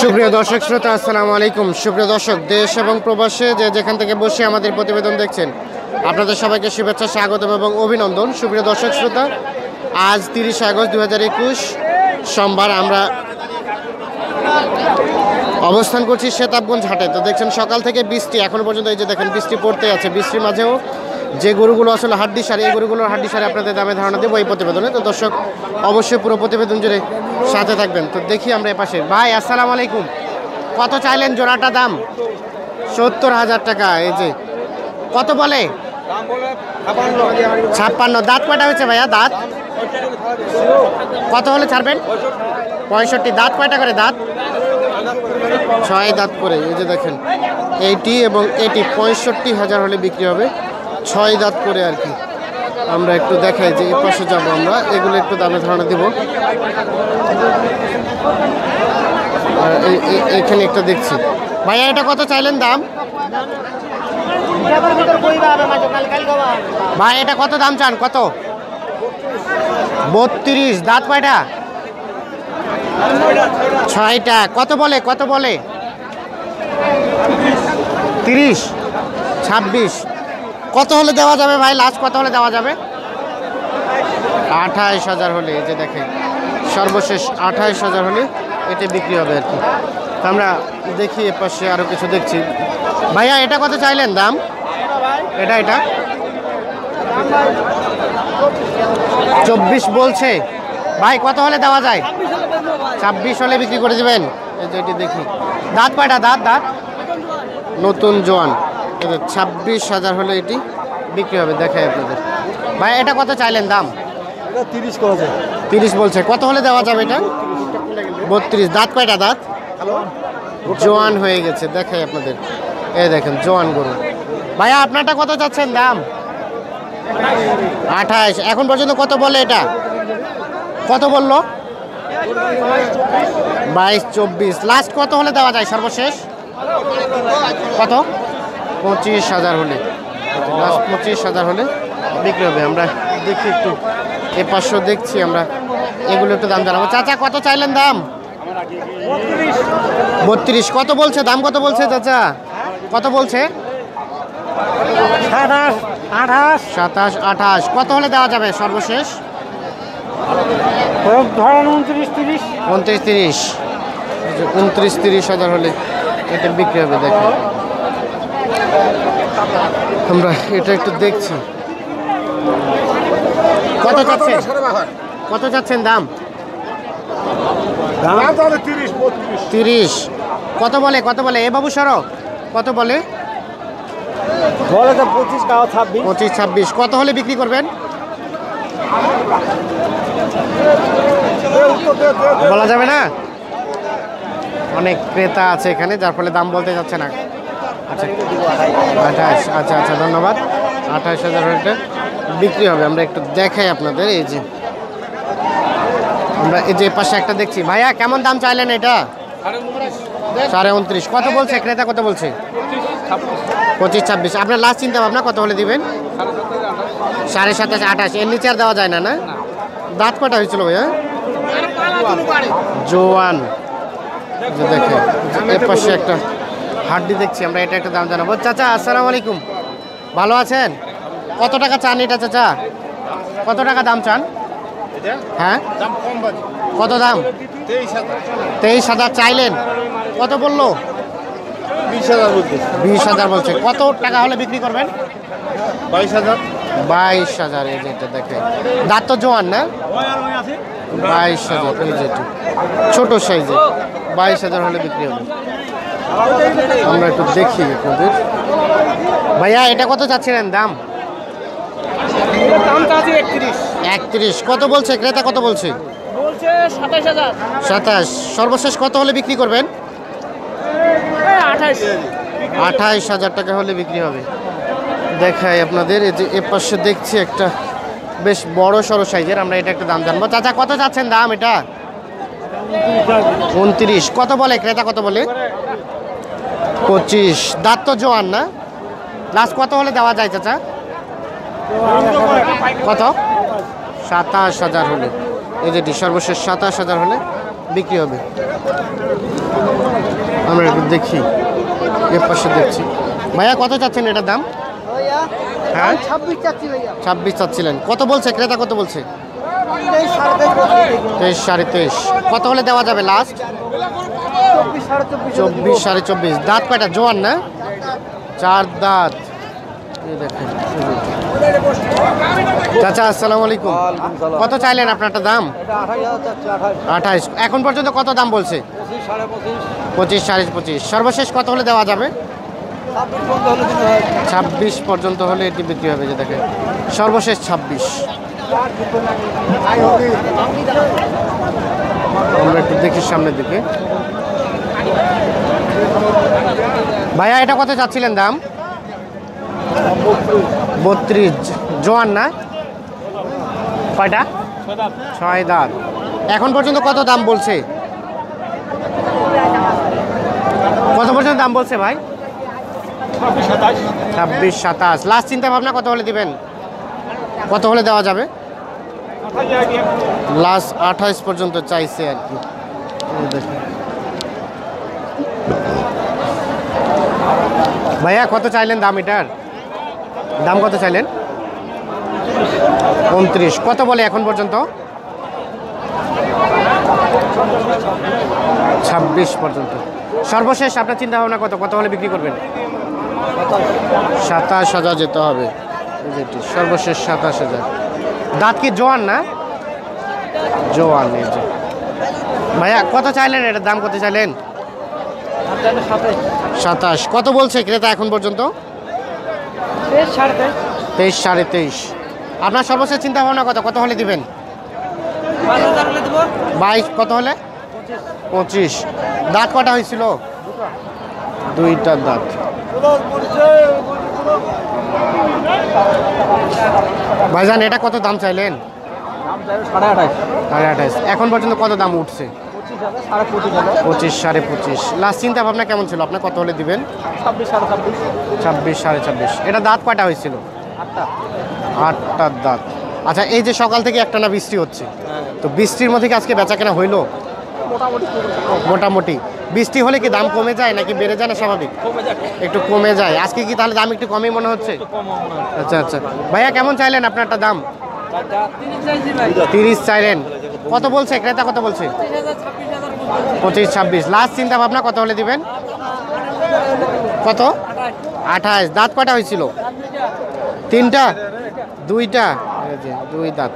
সুপ্রিয় দর্শক শ্রোতা, আসসালামু আলাইকুম। সুপ্রিয় দর্শক, দেশ এবং প্রবাসে যে যেখান থেকে বসে আমাদের প্রতিবেদন দেখছেন, আপনাদের সবাইকে শুভেচ্ছা, স্বাগতম এবং অভিনন্দন। সুপ্রিয় দর্শক শ্রোতা, আজ 30 আগস্ট 2021 সোমবার আমরা অবস্থান করছি সেতাবগঞ্জ হাটে। তো দেখছেন সকাল থেকে বৃষ্টি এখনো পর্যন্ত, এই যে দেখেন বৃষ্টি পড়তে আছে। বৃষ্টির মাঝেও যে গরুগুলো আসলে হাড্ডি সারে, এই গরুগুলোর হাড্ডি সারে আপনাদের দামে ধারণা দেবো এই প্রতিবেদনে। তো দর্শক অবশ্যই পুরো প্রতিবেদন জুড়ে সাথে থাকবেন। তো দেখি আমরা এপাশে। ভাই আসসালামু আলাইকুম, কত চাইলেন জোড়াটা? দাম 70,000 টাকা। এই যে কত বলে? 56। দাঁত কয়টা হয়েছে ভাইয়া? দাঁত কত হলে ছাড়বেন? 65। দাঁত কয়টা করে? দাঁত 6 দাঁত করে। এই যে দেখেন এইটি এবং এটি 65,000 হলে বিক্রি হবে, 6 দাঁত করে আর কি। আমরা একটু দেখাই যে এই পাশে যাবো আমরা, এগুলো একটু দামে ধারণা দিব। আর এখানে একটা দেখছি। ভাইয়া এটা কত চাইলেন দাম? ভাই এটা কত দাম চান? কত? 32। দাঁত কয়টা? 6টা। কত বলে? কত বলে? 30, 26। কত হলে দেওয়া যাবে ভাই? লাস্ট কত হলে দেওয়া যাবে? 28,000 হলে। এই যে দেখেন সর্বশেষ 28,000 হলে এটা বিক্রি হবে আর কি। আমরা দেখি এ পাশে আরও কিছু দেখছি। ভাইয়া এটা কত চাইলেন দাম? এটা 24 বলছে। ভাই কত হলে দেওয়া যায়? 26 হলে বিক্রি করে দেবেন। এই যে এটি দেখি। দাঁত কয়টা? দাঁত নতুন জোয়ান। 26,000 হলে এটি বিক্রি হবে। দেখাই আপনাদের। ভাই এটা কত চাইলেন দাম? 30 বলছে। কত হলে দেওয়া যাবে এটা? 32। দাঁত কয়টা? দাঁত জোয়ান হয়ে গেছে। দেখাই আপনাদের। এই দেখেন জোয়ান গরু। ভাইয়া আপনারটা কত চাচ্ছেন দাম? 28। এখন পর্যন্ত কত বলে এটা? কত বললো? 22, 24। লাস্ট কত হলে দেওয়া যায় সর্বশেষ? কত? 25,000 হলে। লাস্ট 25,000 হলে বিক্রি হবে। আমরা দেখি একটু এ পাশেও দেখছি আমরা, এগুলো একটু দাম জানাবো। চাচা কত চাইলেন দাম? 32। কত বলছে দাম? কত বলছে চাচা? কত বলছে? 27, 28। কত হলে দেওয়া যাবে সর্বশেষ? 29, 30। 29-30,000 হলে এটা বিক্রি হবে। দেখেন আমরা এটা একটু দেখছি। কত চাচ্ছেন? কত চাচ্ছেন দাম? 30। কত বলে? কত বলে? এ বাবু সরো, কত বলে? 25, 26। কত হলে বিক্রি করবেন? বলা যাবে না, অনেক ক্রেতা আছে এখানে, যার ফলে দাম বলতে যাচ্ছে না। আচ্ছা 28। আচ্ছা আচ্ছা, ধন্যবাদ। 28,000 হলে বিক্রি হবে। আমরা একটু দেখাই আপনাদের। এই যে আমরা এই যে পাশে একটা দেখছি। ভাইয়া কেমন দাম চাইলেন এটা? 29.5। কত বলছে ক্রেতা? কত বলছে? 25, 26। আপনার লাস্ট চিন্তা ভাবনা কত হলে দিবেন? 27.5, 28। এর নিচে আর দেওয়া যায় না? না। দাঁত কটা হয়েছিল ভাইয়া? জোয়ান। দেখেন এর পাশে একটা হাড্ডি দেখছি আমরা, এটা একটা দাম জানাবো। চাচা আসসালামু আলাইকুম, ভালো আছেন? কত টাকা চান এটা চাচা? কত টাকা দাম চান? হ্যাঁ কত দাম? 23,000 চাইলেন। কত বললো? 20,000 বলছে। কত টাকা হলে বিক্রি করবেন? 22,000। এই যে এটা দেখেন, দাঁত তো জোয়ান না? 22,000। এই যে ছোট সাইজে 22,000 হলে বিক্রি হবে। আমরা একটু দেখি আপনাদের। ভাইয়া এটা কত চাচ্ছিলেন দাম? 31। কত বলছে ক্রেতা? কত বলছে? 27। সর্বশেষ কত হলে বিক্রি করবেন? 28,000 টাকা হলে বিক্রি হবে। দেখাই আপনাদের। এই যে এ পাশে দেখছি একটা বেশ বড় সড়ো সাইজের, আমরা এটা একটা দাম জানবো। চাচা কত চাচ্ছেন দাম এটা? 29। কত বলে ক্রেতা? কত বলে? 25। দাঁত তো জোয়ান না? লাস্ট কত হলে দেওয়া যায় চাচা? কত? 27,000 হলে। এই যেটি সর্বশেষ 27,000 হলে বিক্রি হবে। আমরা একটু দেখি, এর পাশে দেখছি। ভাইয়া কত চাচ্ছেন এটার দাম? হ্যাঁ 26 চাচ্ছিলেন। কত বলছে ক্রেতা, কত বলছে? 23, 23.5। কত হলে দেওয়া যাবে লাস্ট? 24, 24.5। দাঁত কয়টা? জোয়ান না? 4 দাঁত। এই দেখেন। চাচা আসসালামু আলাইকুম। কত চাইলেন আপনারটা দাম? 28। এখন পর্যন্ত কত দাম বলছে? 25, 25.5। সর্বশেষ কত হলে দেওয়া যাবে? 26 পর্যন্ত হলে এটি বিক্রি হবে। যে দেখেন সর্বশেষ 26। আমরা একটু দেখি সামনের দিকে। ভাইয়া এটা কত চাচ্ছিলেন দাম? 32। জোয়ান না? কয়টা? 6 দাঁত। এখন পর্যন্ত কত দাম বলছে? কত পর্যন্ত দাম বলছে ভাই? 26, 27। লাস্ট চিন্তা ভাবনা কত হলে দিবেন? কত হলে দেওয়া যাবে? লাস্ট 28 পর্যন্ত চাইছে আর কি। ভাইয়া কত চাইলেন দাম এটার? দাম কত চাইলেন? 29। কত বলে এখন পর্যন্ত? 26 পর্যন্ত। সর্বশেষ আপনার চিন্তা ভাবনা কত, কত হলে বিক্রি করবেন? 27,000 যেতে হবে। যেটি সর্বশেষ 27,000। দাঁত কি জোয়ান না? জোয়ান। এই যে ভাইয়া কত চাইলেন এটার দাম, কত চাইলেন? 27। কত বলছে ক্রেতা এখন পর্যন্ত? 23, 23.5। আপনার সর্বশেষ চিন্তা ভাবনা কত, কত হলে দিবেন? 22। কত হলে? 25। দাঁত কটা হয়েছিল? 2টা দাঁত। ভাইজান এটা কত দাম চাইলেন? 28.5। এখন পর্যন্ত কত দাম উঠছে? 25, 25.5। লাস্ট চিন্তা ভাবনা কেমন ছিল আপনার, কত হলে দিবেন? 26, 26.5। এটা দাঁত কয়টা হয়েছিল? 8টা দাঁত। আচ্ছা এই যে সকাল থেকে একটানা বৃষ্টি হচ্ছে, তো বৃষ্টির মধ্যে কি আজকে বেচা কেনা হইলো? মোটামুটি। বৃষ্টি হলে কি দাম কমে যায় নাকি বেড়ে যায় না স্বাভাবিক? একটু কমে যায়। আজকে কি তাহলে দাম একটু কমই মনে হচ্ছে? আচ্ছা আচ্ছা। ভাইয়া কেমন চাইলেন আপনারটা দাম? 30 চাইলেন। কত বলছে ক্রেতা, কত বলছে? 25, 26। লাস্ট চিন্তা ভাবনা কত হলে দিবেন? কত? 28। দাঁত কয়টা হয়েছিল? 3টা? 2টা? 2 দাঁত।